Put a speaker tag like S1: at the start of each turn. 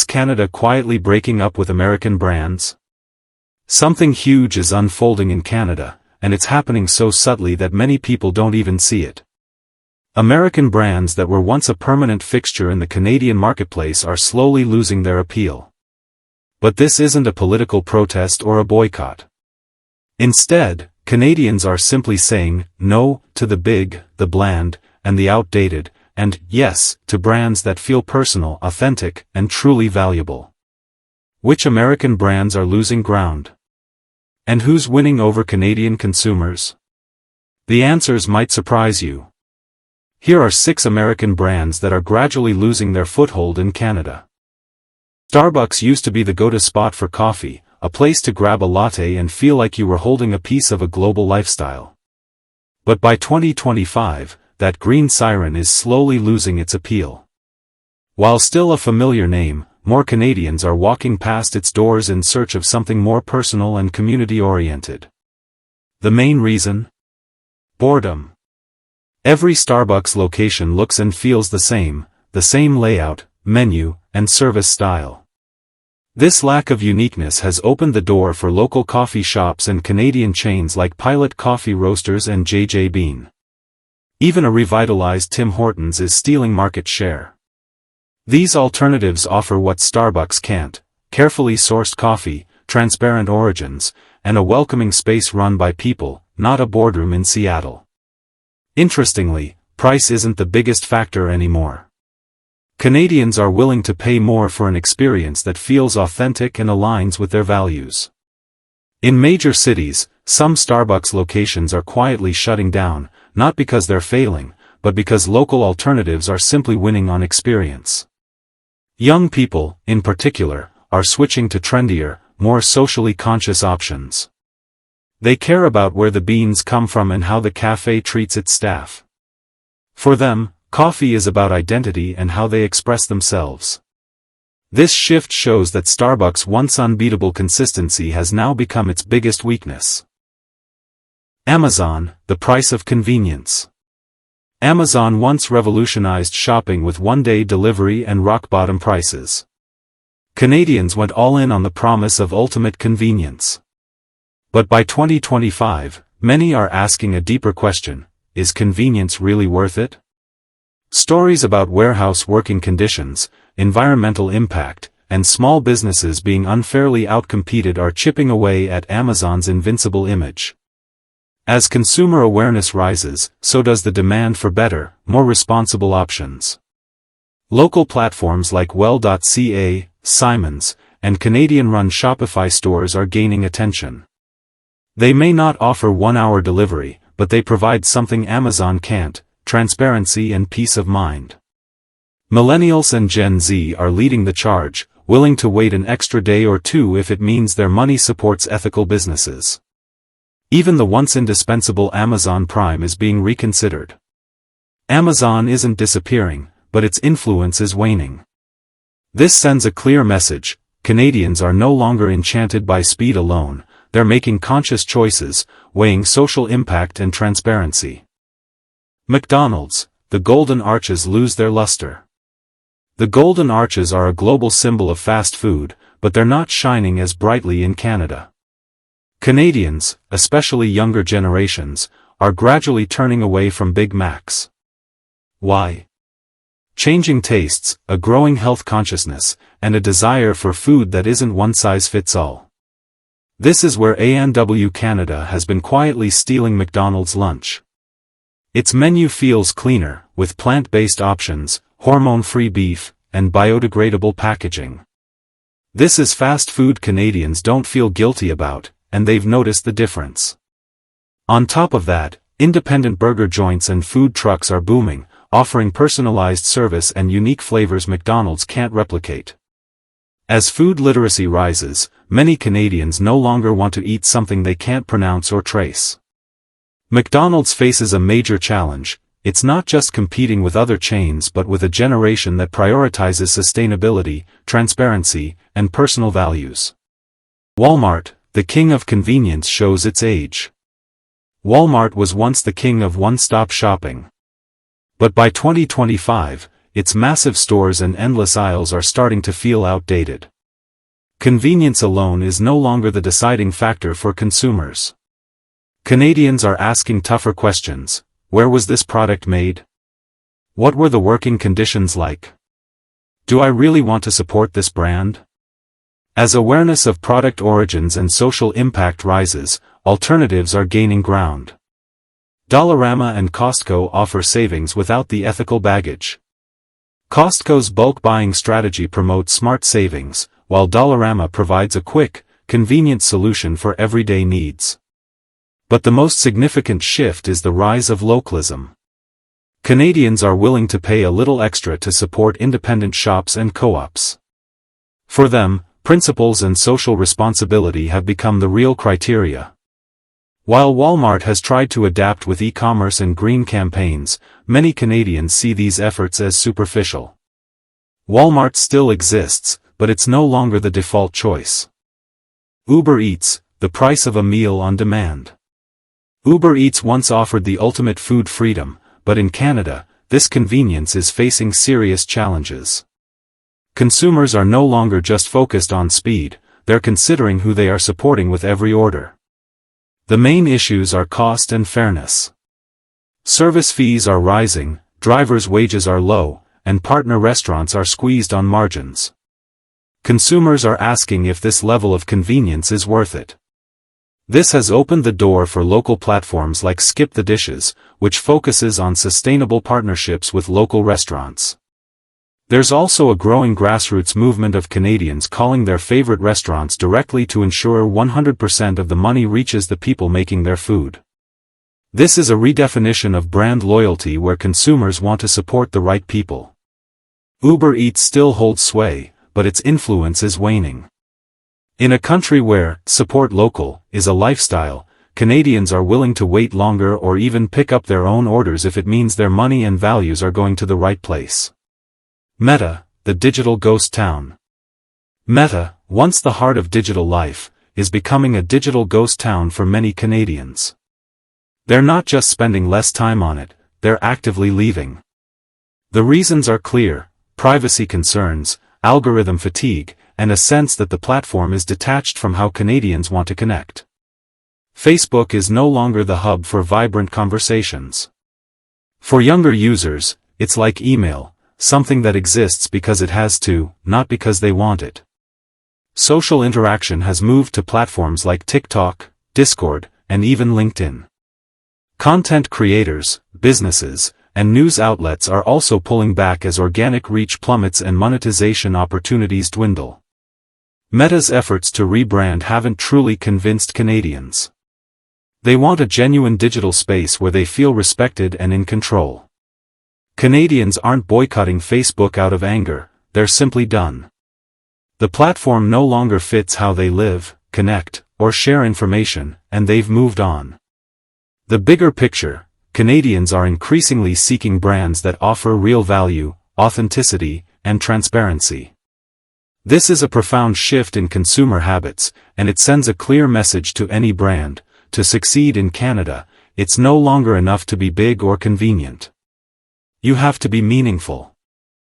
S1: Canada quietly breaking up with American brands? Something huge is unfolding in Canada, and it's happening so subtly that many people don't even see it. American brands that were once a permanent fixture in the Canadian marketplace are slowly losing their appeal. But this isn't a political protest or a boycott. Instead, Canadians are simply saying no to the big, the bland, and the outdated, and yes to brands that feel personal, authentic, and truly valuable. Which American brands are losing ground? And who's winning over Canadian consumers? The answers might surprise you. Here are 6 American brands that are gradually losing their foothold in Canada. Starbucks used to be the go-to spot for coffee, a place to grab a latte and feel like you were holding a piece of a global lifestyle. But by 2025, that green siren is slowly losing its appeal. While still a familiar name, more Canadians are walking past its doors in search of something more personal and community-oriented. The main reason? Boredom. Every Starbucks location looks and feels the same layout, menu, and service style. This lack of uniqueness has opened the door for local coffee shops and Canadian chains like Pilot Coffee Roasters and JJ Bean. Even a revitalized Tim Hortons is stealing market share. These alternatives offer what Starbucks can't: carefully sourced coffee, transparent origins, and a welcoming space run by people, not a boardroom in Seattle. Interestingly, price isn't the biggest factor anymore. Canadians are willing to pay more for an experience that feels authentic and aligns with their values. In major cities, some Starbucks locations are quietly shutting down, not because they're failing, but because local alternatives are simply winning on experience. Young people, in particular, are switching to trendier, more socially conscious options. They care about where the beans come from and how the cafe treats its staff. For them, coffee is about identity and how they express themselves. This shift shows that Starbucks' once unbeatable consistency has now become its biggest weakness. Amazon, the price of convenience. Amazon once revolutionized shopping with one-day delivery and rock-bottom prices. Canadians went all in on the promise of ultimate convenience. But by 2025, many are asking a deeper question: is convenience really worth it? Stories about warehouse working conditions, environmental impact, and small businesses being unfairly outcompeted are chipping away at Amazon's invincible image. As consumer awareness rises, so does the demand for better, more responsible options. Local platforms like Well.ca, Simons, and Canadian-run Shopify stores are gaining attention. They may not offer one-hour delivery, but they provide something Amazon can't: transparency and peace of mind. Millennials and Gen Z are leading the charge, willing to wait an extra day or two if it means their money supports ethical businesses. Even the once indispensable Amazon Prime is being reconsidered. Amazon isn't disappearing, but its influence is waning. This sends a clear message: Canadians are no longer enchanted by speed alone, they're making conscious choices, weighing social impact and transparency. McDonald's, the Golden Arches lose their luster. The Golden Arches are a global symbol of fast food, but they're not shining as brightly in Canada. Canadians, especially younger generations, are gradually turning away from Big Macs. Why? Changing tastes, a growing health consciousness, and a desire for food that isn't one-size-fits-all. This is where A&W Canada has been quietly stealing McDonald's lunch. Its menu feels cleaner, with plant-based options, hormone-free beef, and biodegradable packaging. This is fast food Canadians don't feel guilty about, and they've noticed the difference. On top of that, independent burger joints and food trucks are booming, offering personalized service and unique flavors McDonald's can't replicate. As food literacy rises, many Canadians no longer want to eat something they can't pronounce or trace. McDonald's faces a major challenge: it's not just competing with other chains but with a generation that prioritizes sustainability, transparency, and personal values. Walmart, the king of convenience, shows its age. Walmart was once the king of one-stop shopping. But by 2025, its massive stores and endless aisles are starting to feel outdated. Convenience alone is no longer the deciding factor for consumers. Canadians are asking tougher questions. Where was this product made? What were the working conditions like? Do I really want to support this brand? As awareness of product origins and social impact rises, alternatives are gaining ground. Dollarama and Costco offer savings without the ethical baggage. Costco's bulk buying strategy promotes smart savings, while Dollarama provides a quick, convenient solution for everyday needs. But the most significant shift is the rise of localism. Canadians are willing to pay a little extra to support independent shops and co-ops. For them, principles and social responsibility have become the real criteria. While Walmart has tried to adapt with e-commerce and green campaigns, many Canadians see these efforts as superficial. Walmart still exists, but it's no longer the default choice. Uber Eats, the price of a meal on demand. Uber Eats once offered the ultimate food freedom, but in Canada, this convenience is facing serious challenges. Consumers are no longer just focused on speed, they're considering who they are supporting with every order. The main issues are cost and fairness. Service fees are rising, drivers' wages are low, and partner restaurants are squeezed on margins. Consumers are asking if this level of convenience is worth it. This has opened the door for local platforms like Skip the Dishes, which focuses on sustainable partnerships with local restaurants. There's also a growing grassroots movement of Canadians calling their favorite restaurants directly to ensure 100% of the money reaches the people making their food. This is a redefinition of brand loyalty where consumers want to support the right people. Uber Eats still holds sway, but its influence is waning. In a country where support local is a lifestyle, Canadians are willing to wait longer or even pick up their own orders if it means their money and values are going to the right place. Meta, the digital ghost town. Meta, once the heart of digital life, is becoming a digital ghost town for many Canadians. They're not just spending less time on it, they're actively leaving. The reasons are clear: privacy concerns, algorithm fatigue, and a sense that the platform is detached from how Canadians want to connect. Facebook is no longer the hub for vibrant conversations. For younger users, it's like email, something that exists because it has to, not because they want it. Social interaction has moved to platforms like TikTok, Discord, and even LinkedIn. Content creators, businesses, and news outlets are also pulling back as organic reach plummets and monetization opportunities dwindle. Meta's efforts to rebrand haven't truly convinced Canadians. They want a genuine digital space where they feel respected and in control. Canadians aren't boycotting Facebook out of anger, they're simply done. The platform no longer fits how they live, connect, or share information, and they've moved on. The bigger picture: Canadians are increasingly seeking brands that offer real value, authenticity, and transparency. This is a profound shift in consumer habits, and it sends a clear message to any brand: to succeed in Canada, it's no longer enough to be big or convenient. You have to be meaningful.